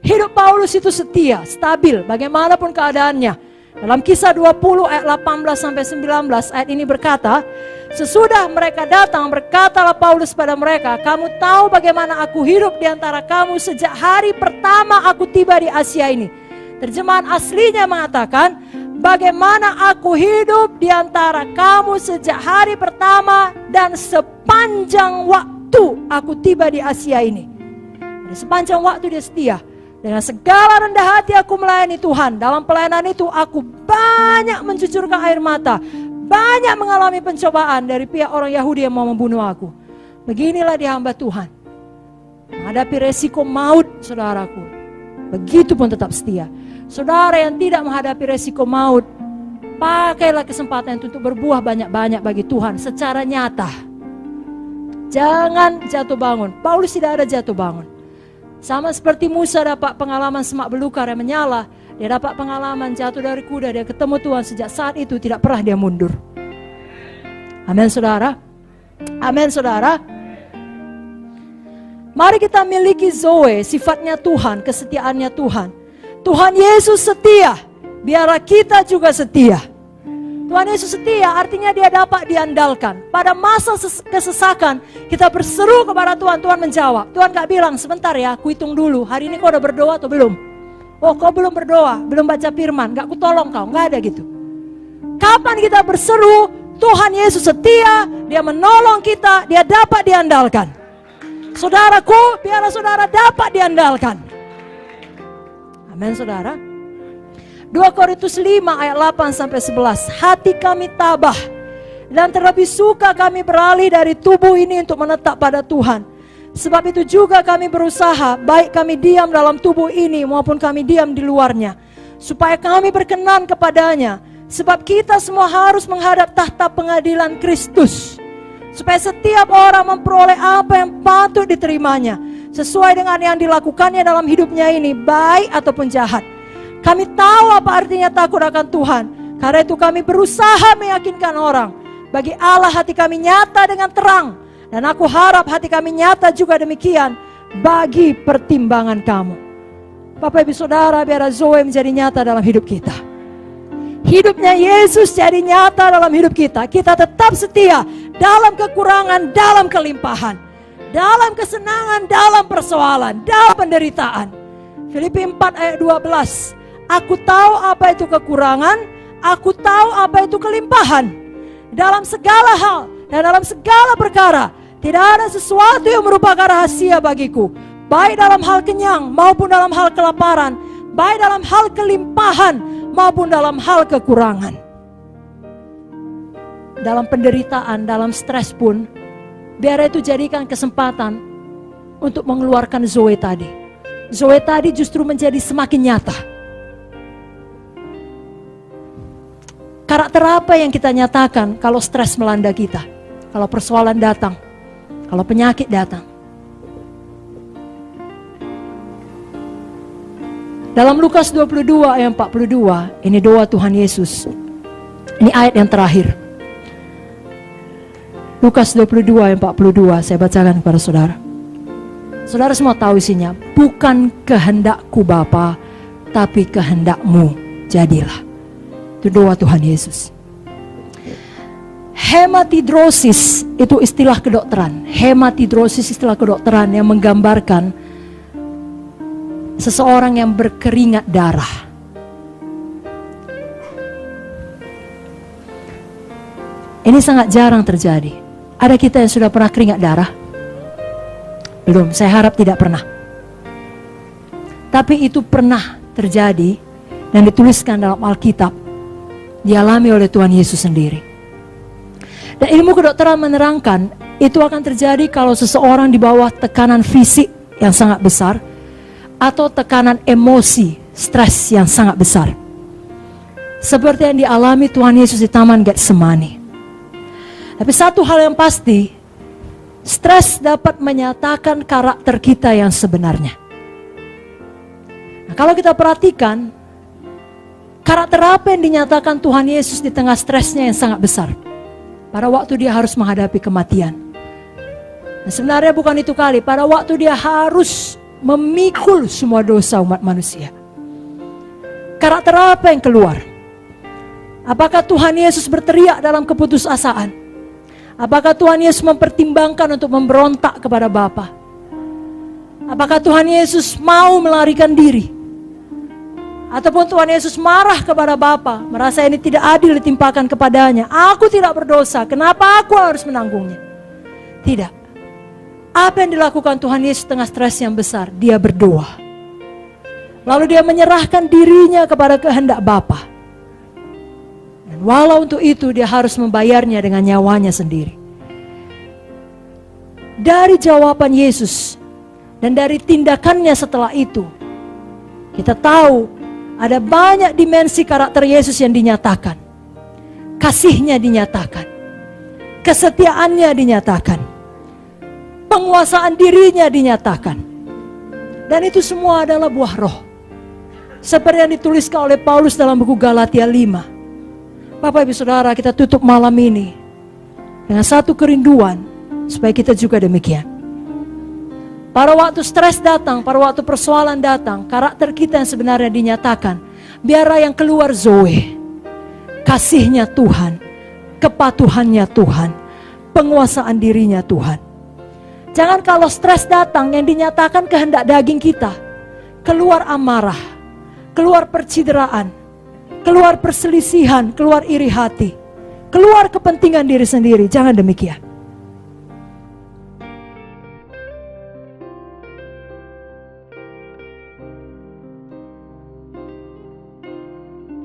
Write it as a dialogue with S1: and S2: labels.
S1: Hidup Paulus itu setia, stabil, bagaimanapun keadaannya. Dalam Kisah 20 ayat 18-19 ayat ini berkata, sesudah mereka datang, berkatalah Paulus pada mereka, kamu tahu bagaimana aku hidup di antara kamu sejak hari pertama aku tiba di Asia ini. Terjemahan aslinya mengatakan, bagaimana aku hidup di antara kamu sejak hari pertama dan sepanjang waktu aku tiba di Asia ini. Dan sepanjang waktu dia setia. Dengan segala rendah hati aku melayani Tuhan. Dalam pelayanan itu aku banyak mencucurkan air mata. Banyak mengalami pencobaan dari pihak orang Yahudi yang mau membunuh aku. Beginilah dia hamba Tuhan. Menghadapi resiko maut, saudaraku. Begitupun tetap setia. Saudara yang tidak menghadapi resiko maut, pakailah kesempatan itu untuk berbuah banyak-banyak bagi Tuhan secara nyata. Jangan jatuh bangun. Paulus tidak ada jatuh bangun. Sama seperti Musa dapat pengalaman semak belukar yang menyala, dia dapat pengalaman jatuh dari kuda, dia ketemu Tuhan, sejak saat itu tidak pernah dia mundur. Amin saudara. Amin saudara. Mari kita miliki Zoe, sifatnya Tuhan, kesetiaannya Tuhan. Tuhan Yesus setia, biarlah kita juga setia. Tuhan Yesus setia artinya dia dapat diandalkan. Pada masa kesesakan kita berseru kepada Tuhan, Tuhan menjawab. Tuhan gak bilang sebentar ya, aku hitung dulu, hari ini kau udah berdoa atau belum? Oh kau belum berdoa, belum baca firman, gak kutolong kau, gak ada gitu. Kapan kita berseru, Tuhan Yesus setia, dia menolong kita, dia dapat diandalkan. Saudaraku, biarlah saudara dapat diandalkan. Amin saudara. 2 Korintus 5 ayat 8-11. Hati kami tabah dan terlebih suka kami beralih dari tubuh ini untuk menetap pada Tuhan. Sebab itu juga kami berusaha, baik kami diam dalam tubuh ini maupun kami diam di luarnya, supaya kami berkenan kepadanya. Sebab kita semua harus menghadap tahta pengadilan Kristus, supaya setiap orang memperoleh apa yang patut diterimanya, sesuai dengan yang dilakukannya dalam hidupnya ini, baik ataupun jahat. Kami tahu apa artinya takut akan Tuhan. Karena itu kami berusaha meyakinkan orang. Bagi Allah hati kami nyata dengan terang. Dan aku harap hati kami nyata juga demikian bagi pertimbangan kamu. Bapak ibu saudara, biar Zoe menjadi nyata dalam hidup kita. Hidupnya Yesus jadi nyata dalam hidup kita. Kita tetap setia dalam kekurangan, dalam kelimpahan, dalam kesenangan, dalam persoalan, dalam penderitaan. Filipi 4 ayat 12. Aku tahu apa itu kekurangan, aku tahu apa itu kelimpahan. Dalam segala hal dan dalam segala perkara, tidak ada sesuatu yang merupakan rahasia bagiku. Baik dalam hal kenyang maupun dalam hal kelaparan, baik dalam hal kelimpahan maupun dalam hal kekurangan. Dalam penderitaan, dalam stres pun, biar itu jadikan kesempatan untuk mengeluarkan Zoe tadi. Zoe tadi justru menjadi semakin nyata. Karakter apa yang kita nyatakan kalau stres melanda kita? Kalau persoalan datang, kalau penyakit datang. Dalam Lukas 22 ayat 42, ini doa Tuhan Yesus. Ini ayat yang terakhir. Lukas 22 ayat 42, saya bacakan kepada saudara. Saudara semua tahu isinya. Bukan kehendakku Bapa, tapi kehendakmu jadilah. Itu doa Tuhan Yesus. Hematidrosis itu istilah kedokteran. Hematidrosis istilah kedokteran yang menggambarkan seseorang yang berkeringat darah. Ini sangat jarang terjadi. Ada kita yang sudah pernah keringat darah? Belum, saya harap tidak pernah. Tapi itu pernah terjadi dan dituliskan dalam Alkitab. Dialami oleh Tuhan Yesus sendiri. Dan ilmu kedokteran menerangkan itu akan terjadi kalau seseorang di bawah tekanan fisik yang sangat besar atau tekanan emosi, stres yang sangat besar. Seperti yang dialami Tuhan Yesus di Taman Getsemani. Tapi satu hal yang pasti, stres dapat menyatakan karakter kita yang sebenarnya. Nah, kalau kita perhatikan, karakter apa yang dinyatakan Tuhan Yesus di tengah stresnya yang sangat besar? Pada waktu dia harus menghadapi kematian. Nah, sebenarnya bukan itu kali. Pada waktu dia harus memikul semua dosa umat manusia. Karakter apa yang keluar? Apakah Tuhan Yesus berteriak dalam keputusasaan? Apakah Tuhan Yesus mempertimbangkan untuk memberontak kepada Bapa? Apakah Tuhan Yesus mau melarikan diri? Ataupun Tuhan Yesus marah kepada Bapa, merasa ini tidak adil ditimpakan kepadanya. Aku tidak berdosa, kenapa aku harus menanggungnya? Tidak. Apa yang dilakukan Tuhan Yesus tengah stres yang besar? Dia berdoa. Lalu dia menyerahkan dirinya kepada kehendak Bapa. Dan walau untuk itu dia harus membayarnya dengan nyawanya sendiri. Dari jawaban Yesus dan dari tindakannya setelah itu, kita tahu ada banyak dimensi karakter Yesus yang dinyatakan. Kasihnya dinyatakan. Kesetiaannya dinyatakan. Penguasaan dirinya dinyatakan. Dan itu semua adalah buah roh. Seperti yang dituliskan oleh Paulus dalam buku Galatia 5. Bapak Ibu Saudara, kita tutup malam ini dengan satu kerinduan supaya kita juga demikian. Pada waktu stres datang, pada waktu persoalan datang, karakter kita yang sebenarnya dinyatakan. Biarlah yang keluar Zoe, kasihnya Tuhan, kepatuhannya Tuhan, penguasaan dirinya Tuhan. Jangan kalau stres datang yang dinyatakan kehendak daging kita, keluar amarah, keluar percideraan, keluar perselisihan, keluar iri hati, keluar kepentingan diri sendiri. Jangan demikian.